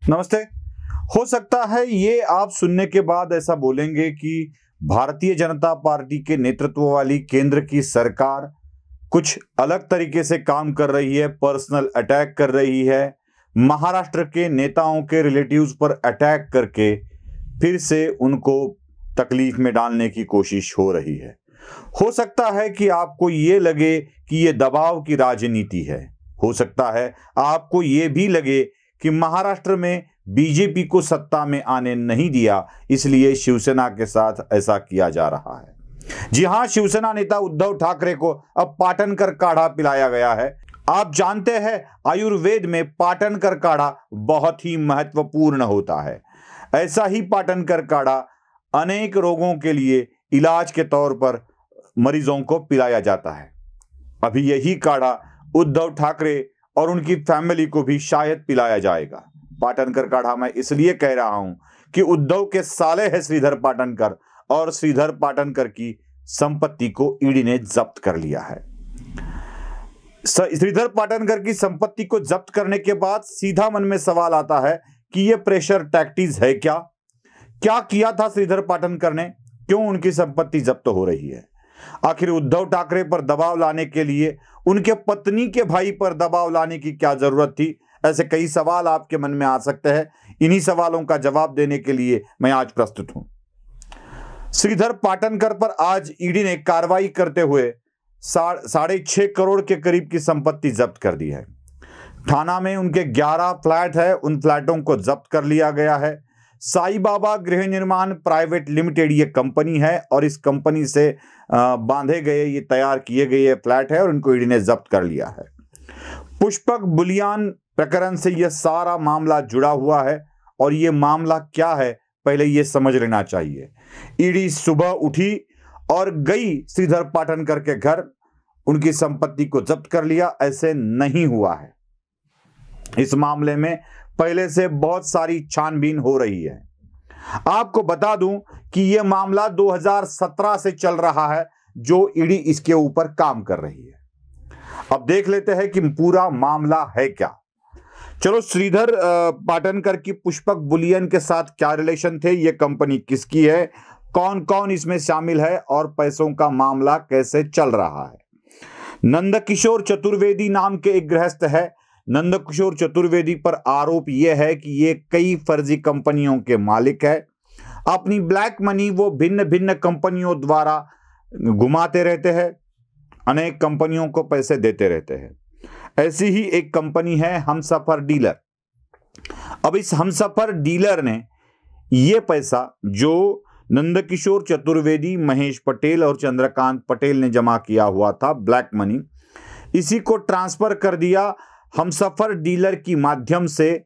नमस्ते। हो सकता है ये आप सुनने के बाद ऐसा बोलेंगे कि भारतीय जनता पार्टी के नेतृत्व वाली केंद्र की सरकार कुछ अलग तरीके से काम कर रही है, पर्सनल अटैक कर रही है, महाराष्ट्र के नेताओं के रिलेटिव्स पर अटैक करके फिर से उनको तकलीफ में डालने की कोशिश हो रही है। हो सकता है कि आपको ये लगे कि ये दबाव की राजनीति है। हो सकता है आपको ये भी लगे कि महाराष्ट्र में बीजेपी को सत्ता में आने नहीं दिया, इसलिए शिवसेना के साथ ऐसा किया जा रहा है। जी हां, शिवसेना नेता उद्धव ठाकरे को अब पाटनकर काढ़ा पिलाया गया है। आप जानते हैं आयुर्वेद में पाटनकर काढ़ा बहुत ही महत्वपूर्ण होता है। ऐसा ही पाटनकर काढ़ा अनेक रोगों के लिए इलाज के तौर पर मरीजों को पिलाया जाता है। अभी यही काढ़ा उद्धव ठाकरे और उनकी फैमिली को भी शायद पिलाया जाएगा। पाटनकर काढ़ा मैं इसलिए कह रहा हूं कि उद्धव के साले हैं श्रीधर पाटनकर, और श्रीधर पाटनकर की संपत्ति को ईडी ने जब्त कर लिया है। श्रीधर पाटनकर की संपत्ति को जब्त करने के बाद सीधा मन में सवाल आता है कि यह प्रेशर टैक्टिक्स है क्या? क्या किया था श्रीधर पाटनकर ने? क्यों उनकी संपत्ति जब्त हो रही है? आखिर उद्धव ठाकरे पर दबाव लाने के लिए उनके पत्नी के भाई पर दबाव लाने की क्या जरूरत थी? ऐसे कई सवाल आपके मन में आ सकते हैं। इन्हीं सवालों का जवाब देने के लिए मैं आज प्रस्तुत हूं। श्रीधर पाटनकर पर आज ईडी ने कार्रवाई करते हुए 6.5 करोड़ के करीब की संपत्ति जब्त कर दी है। थाना में उनके 11 फ्लैट है, उन फ्लैटों को जब्त कर लिया गया है। साई बाबा गृह निर्माण प्राइवेट लिमिटेड ये कंपनी है, और इस कंपनी से बांधे गए, ये तैयार किए गए ये फ्लैट है, और इनको ईडी ने जब्त कर लिया है। पुष्पक बुलियान प्रकरण से यह सारा मामला जुड़ा हुआ है, और ये मामला क्या है पहले ये समझ लेना चाहिए। ईडी सुबह उठी और गई श्रीधर पाटनकर के घर, उनकी संपत्ति को जब्त कर लिया, ऐसे नहीं हुआ है। इस मामले में पहले से बहुत सारी छानबीन हो रही है। आपको बता दूं कि यह मामला 2017 से चल रहा है, जो ईडी इसके ऊपर काम कर रही है। अब देख लेते हैं कि पूरा मामला है क्या। चलो, श्रीधर पाटनकर की पुष्पक बुलियन के साथ क्या रिलेशन थे, यह कंपनी किसकी है, कौन कौन इसमें शामिल है, और पैसों का मामला कैसे चल रहा है। नंदकिशोर चतुर्वेदी नाम के एक गृहस्थ है। नंदकिशोर चतुर्वेदी पर आरोप यह है कि ये कई फर्जी कंपनियों के मालिक है। अपनी ब्लैक मनी वो भिन्न भिन्न कंपनियों द्वारा घुमाते रहते हैं, अनेक कंपनियों को पैसे देते रहते हैं। ऐसी ही एक कंपनी है हमसफर डीलर। अब इस हमसफर डीलर ने ये पैसा जो नंदकिशोर चतुर्वेदी, महेश पटेल और चंद्रकांत पटेल ने जमा किया हुआ था, ब्लैक मनी, इसी को ट्रांसफर कर दिया हमसफर डीलर की माध्यम से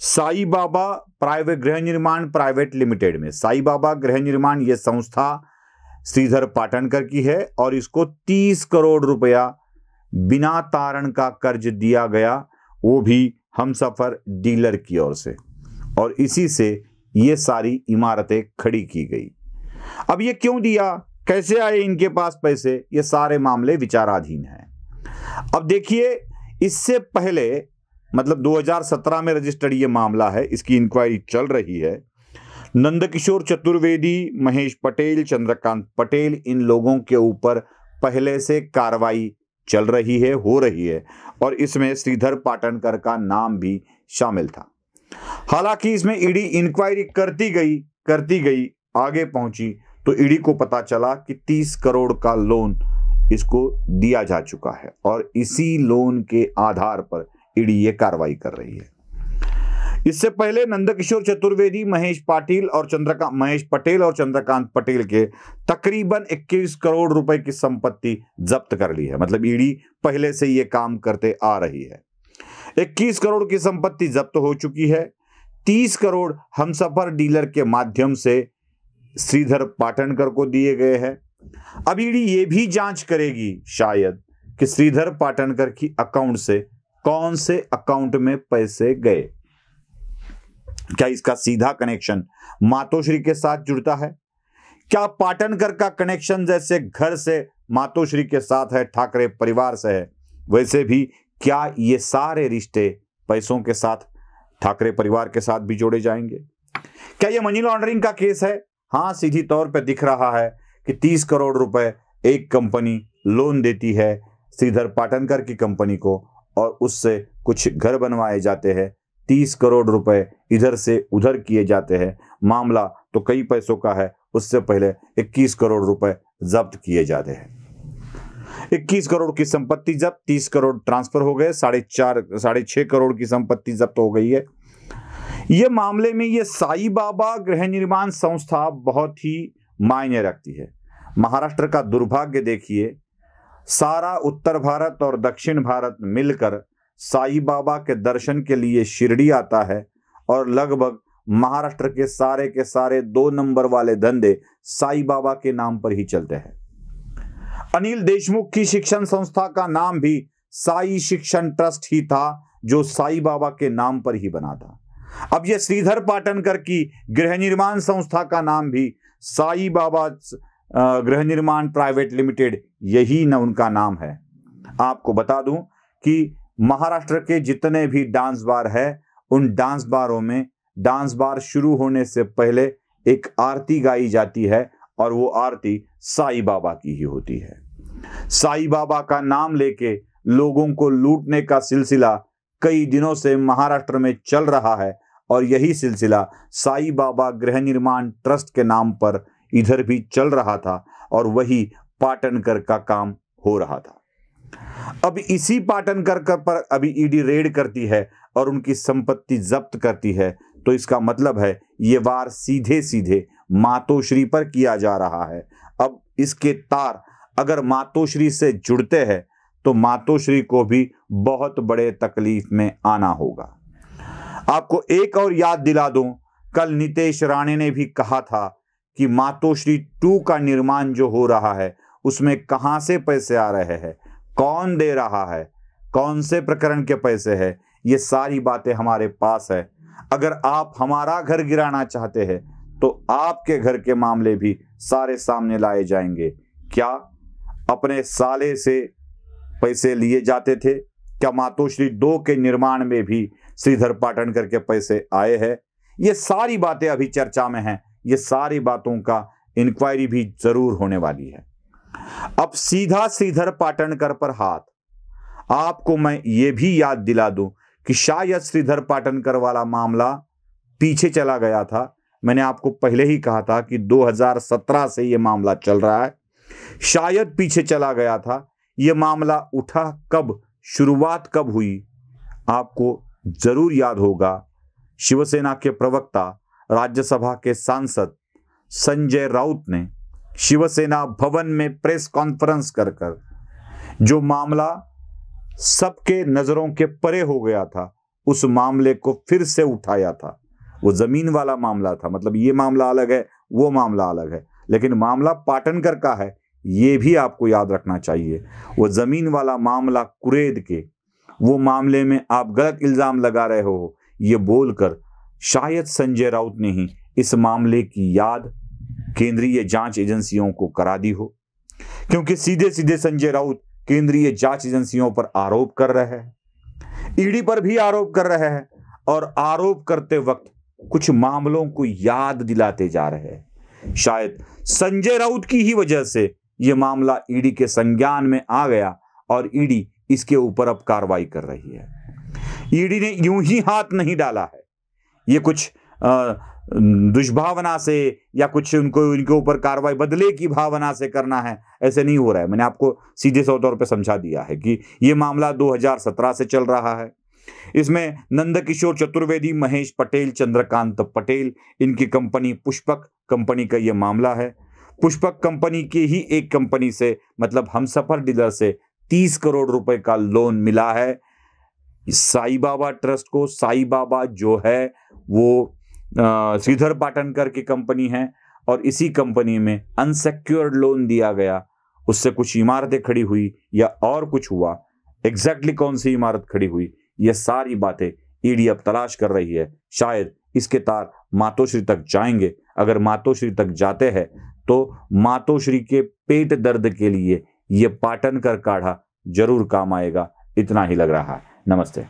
साई बाबा प्राइवेट गृह निर्माण प्राइवेट लिमिटेड में। साई बाबा गृह निर्माण यह संस्था श्रीधर पाटनकर की है, और इसको 30 करोड़ रुपया बिना तारण का कर्ज दिया गया, वो भी हमसफर डीलर की ओर से, और इसी से ये सारी इमारतें खड़ी की गई। अब ये क्यों दिया, कैसे आए इनके पास पैसे, ये सारे मामले विचाराधीन हैं। अब देखिए, इससे पहले मतलब 2017 में रजिस्टर्ड ये मामला है, इसकी इंक्वायरी चल रही है। नंदकिशोर चतुर्वेदी, महेश पटेल, चंद्रकांत पटेल, इन लोगों के ऊपर पहले से कार्रवाई चल रही है, हो रही है, और इसमें श्रीधर पाटनकर का नाम भी शामिल था। हालांकि इसमें ईडी इंक्वायरी करती गई, आगे पहुंची तो ईडी को पता चला कि 30 करोड़ का लोन इसको दिया जा चुका है, और इसी लोन के आधार पर ईडी ये कार्रवाई कर रही है। इससे पहले नंदकिशोर चतुर्वेदी, महेश पटेल और चंद्रकांत पटेल के तकरीबन 21 करोड़ रुपए की संपत्ति जब्त कर ली है। मतलब ईडी पहले से ये काम करते आ रही है। 21 करोड़ की संपत्ति जब्त हो चुकी है। 30 करोड़ हमसफर डीलर के माध्यम से श्रीधर पाटनकर को दिए गए हैं। अब ईडी ये भी जांच करेगी शायद कि श्रीधर पाटनकर की अकाउंट से कौन से अकाउंट में पैसे गए। क्या इसका सीधा कनेक्शन मातोश्री के साथ जुड़ता है? क्या पाटनकर का कनेक्शन जैसे घर से मातोश्री के साथ है, ठाकरे परिवार से है, वैसे भी क्या ये सारे रिश्ते पैसों के साथ ठाकरे परिवार के साथ भी जोड़े जाएंगे। क्या यह मनी लॉन्ड्रिंग का केस है? हाँ, सीधी तौर पे दिख रहा है कि 30 करोड़ रुपए एक कंपनी लोन देती है श्रीधर पाटनकर की कंपनी को और उससे कुछ घर बनवाए जाते हैं। 30 करोड़ रुपए इधर से उधर किए जाते हैं। मामला तो कई पैसों का है। उससे पहले 21 करोड़ रुपए जब्त किए जाते हैं। 21 करोड़ की संपत्ति जब्त, 30 करोड़ ट्रांसफर हो गए, 6.5 करोड़ की संपत्ति जब्त हो गई है। ये मामले में ये साई बाबा गृह निर्माण संस्था बहुत ही मायने रखती है। महाराष्ट्र का दुर्भाग्य देखिए, सारा उत्तर भारत और दक्षिण भारत मिलकर साई बाबा के दर्शन के लिए शिरडी आता है और लगभग महाराष्ट्र के सारे 2 नंबर वाले धंधे साई बाबा के नाम पर ही चलते हैं। अनिल देशमुख की शिक्षण संस्था का नाम भी साई शिक्षण ट्रस्ट ही था, जो साई बाबा के नाम पर ही बना था। अब यह श्रीधर पाटनकर की गृह निर्माण संस्था का नाम भी साई बाबा गृह निर्माण प्राइवेट लिमिटेड, यही न उनका नाम है। आपको बता दूं कि महाराष्ट्र के जितने भी डांस बार है, उन डांस बारों में डांस बार शुरू होने से पहले एक आरती गाई जाती है और वो आरती साई बाबा की ही होती है। साई बाबा का नाम लेके लोगों को लूटने का सिलसिला कई दिनों से महाराष्ट्र में चल रहा है और यही सिलसिला साई बाबा गृह निर्माण ट्रस्ट के नाम पर इधर भी चल रहा था और वही पाटनकर का काम हो रहा था। अब इसी पाटनकर पर अभी ईडी रेड करती है और उनकी संपत्ति जब्त करती है, तो इसका मतलब है ये वार सीधे सीधे मातोश्री पर किया जा रहा है। अब इसके तार अगर मातोश्री से जुड़ते हैं तो मातोश्री को भी बहुत बड़े तकलीफ में आना होगा। आपको एक और याद दिला दूं, कल नितेश राणे ने भी कहा था कि मातोश्री 2 का निर्माण जो हो रहा है उसमें कहां से पैसे आ रहे हैं, कौन दे रहा है, कौन से प्रकरण के पैसे हैं, ये सारी बातें हमारे पास है। अगर आप हमारा घर गिराना चाहते हैं तो आपके घर के मामले भी सारे सामने लाए जाएंगे। क्या अपने साले से पैसे लिए जाते थे? क्या मातोश्री 2 के निर्माण में भी श्रीधर पाटनकर के पैसे आए हैं? ये सारी बातें अभी चर्चा में हैं। ये सारी बातों का इंक्वायरी भी जरूर होने वाली है। अब सीधा श्रीधर पाटनकर पर हाथ। आपको मैं ये भी याद दिला दूं कि शायद श्रीधर पाटनकर वाला मामला पीछे चला गया था। मैंने आपको पहले ही कहा था कि 2017 से ये मामला चल रहा है, शायद पीछे चला गया था। ये मामला उठा कब, शुरुआत कब हुई, आपको जरूर याद होगा। शिवसेना के प्रवक्ता, राज्यसभा के सांसद संजय राउत ने शिवसेना भवन में प्रेस कॉन्फ्रेंस कर जो मामला सबके नजरों के परे हो गया था, उस मामले को फिर से उठाया था। वो जमीन वाला मामला था, मतलब ये मामला अलग है, वो मामला अलग है, लेकिन मामला पाटनकर का है, ये भी आपको याद रखना चाहिए। वो जमीन वाला मामला कुरेद के, वो मामले में आप गलत इल्जाम लगा रहे हो, ये बोलकर शायद संजय राउत ने ही इस मामले की याद केंद्रीय जांच एजेंसियों को करा दी हो, क्योंकि सीधे सीधे संजय राउत केंद्रीय जांच एजेंसियों पर आरोप कर रहे हैं, ईडी पर भी आरोप कर रहे हैं और आरोप करते वक्त कुछ मामलों को याद दिलाते जा रहे हैं। शायद संजय राउत की ही वजह से यह मामला ईडी के संज्ञान में आ गया और ईडी इसके ऊपर अब कार्रवाई कर रही है। ईडी ने यूं ही हाथ नहीं डाला है, ये कुछ दुष्भावना से या कुछ इनके ऊपर कार्रवाई बदले की भावना से करना है, ऐसे नहीं हो रहा है। मैंने आपको सीधे तौर पे समझा दिया है कि यह मामला 2017 से चल रहा है। इसमें नंदकिशोर चतुर्वेदी, महेश पटेल, चंद्रकांत पटेल, इनकी कंपनी पुष्पक कंपनी का यह मामला है। पुष्पक कंपनी की ही एक कंपनी से, मतलब हमसफर डीलर से 30 करोड़ रुपए का लोन मिला है साई बाबा ट्रस्ट को। साई बाबा जो है वो श्रीधर पाटनकर की कंपनी है और इसी कंपनी में अनसेक्योर्ड लोन दिया गया, उससे कुछ इमारतें खड़ी हुई या और कुछ हुआ, एग्जैक्टली कौन सी इमारत खड़ी हुई, ये सारी बातें ईडी अब तलाश कर रही है। शायद इसके तार मातोश्री तक जाएंगे। अगर मातोश्री तक जाते हैं तो मातोश्री के पेट दर्द के लिए ये पाटनकर काढ़ा जरूर काम आएगा, इतना ही लग रहा है। नमस्ते।